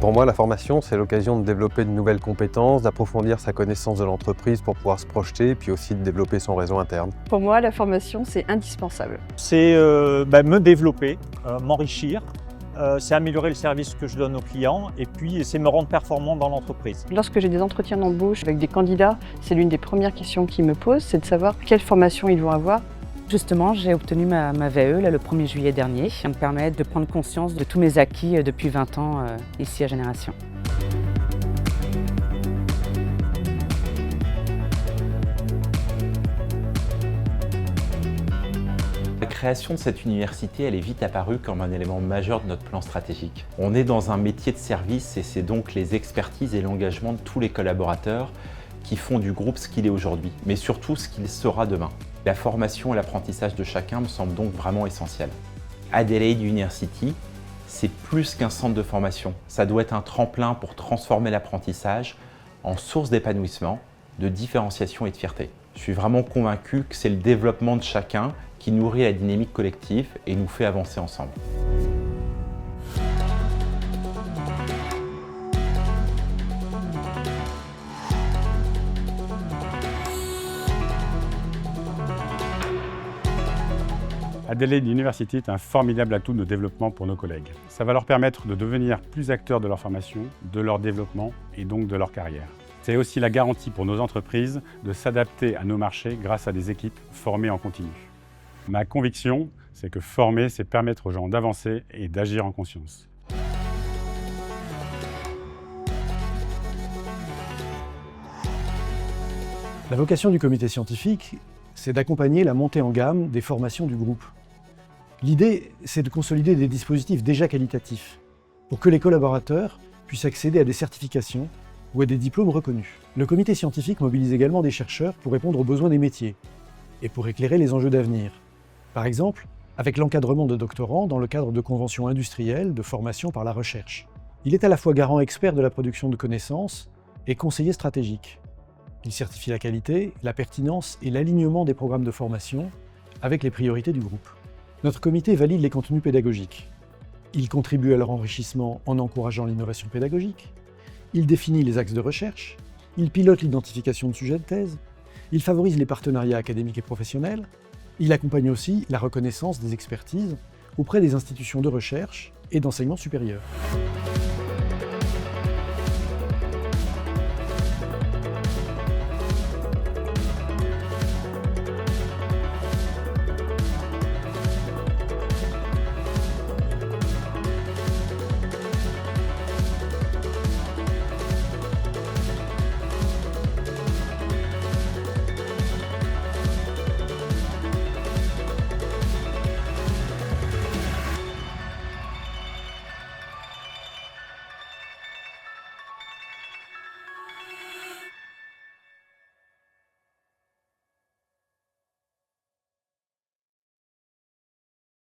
Pour moi, la formation, c'est l'occasion de développer de nouvelles compétences, d'approfondir sa connaissance de l'entreprise pour pouvoir se projeter, puis aussi de développer son réseau interne. Pour moi, la formation, c'est indispensable. C'est me développer, m'enrichir, c'est améliorer le service que je donne aux clients et puis c'est me rendre performant dans l'entreprise. Lorsque j'ai des entretiens d'embauche avec des candidats, c'est l'une des premières questions qu'ils me posent, c'est de savoir quelle formation ils vont avoir. Justement, j'ai obtenu ma VAE le 1er juillet dernier. Ça me permet de prendre conscience de tous mes acquis depuis 20 ans ici à Génération. La création de cette université, elle est vite apparue comme un élément majeur de notre plan stratégique. On est dans un métier de service et c'est donc les expertises et l'engagement de tous les collaborateurs qui font du groupe ce qu'il est aujourd'hui, mais surtout ce qu'il sera demain. La formation et l'apprentissage de chacun me semblent donc vraiment essentiels. Adelaide University, c'est plus qu'un centre de formation. Ça doit être un tremplin pour transformer l'apprentissage en source d'épanouissement, de différenciation et de fierté. Je suis vraiment convaincu que c'est le développement de chacun qui nourrit la dynamique collective et nous fait avancer ensemble. Adelaide University est un formidable atout de développement pour nos collègues. Ça va leur permettre de devenir plus acteurs de leur formation, de leur développement et donc de leur carrière. C'est aussi la garantie pour nos entreprises de s'adapter à nos marchés grâce à des équipes formées en continu. Ma conviction, c'est que former, c'est permettre aux gens d'avancer et d'agir en conscience. La vocation du comité scientifique, c'est d'accompagner la montée en gamme des formations du groupe. L'idée, c'est de consolider des dispositifs déjà qualitatifs pour que les collaborateurs puissent accéder à des certifications ou à des diplômes reconnus. Le comité scientifique mobilise également des chercheurs pour répondre aux besoins des métiers et pour éclairer les enjeux d'avenir. Par exemple, avec l'encadrement de doctorants dans le cadre de conventions industrielles de formation par la recherche. Il est à la fois garant expert de la production de connaissances et conseiller stratégique. Il certifie la qualité, la pertinence et l'alignement des programmes de formation avec les priorités du groupe. Notre comité valide les contenus pédagogiques. Il contribue à leur enrichissement en encourageant l'innovation pédagogique. Il définit les axes de recherche. Il pilote l'identification de sujets de thèse. Il favorise les partenariats académiques et professionnels. Il accompagne aussi la reconnaissance des expertises auprès des institutions de recherche et d'enseignement supérieur.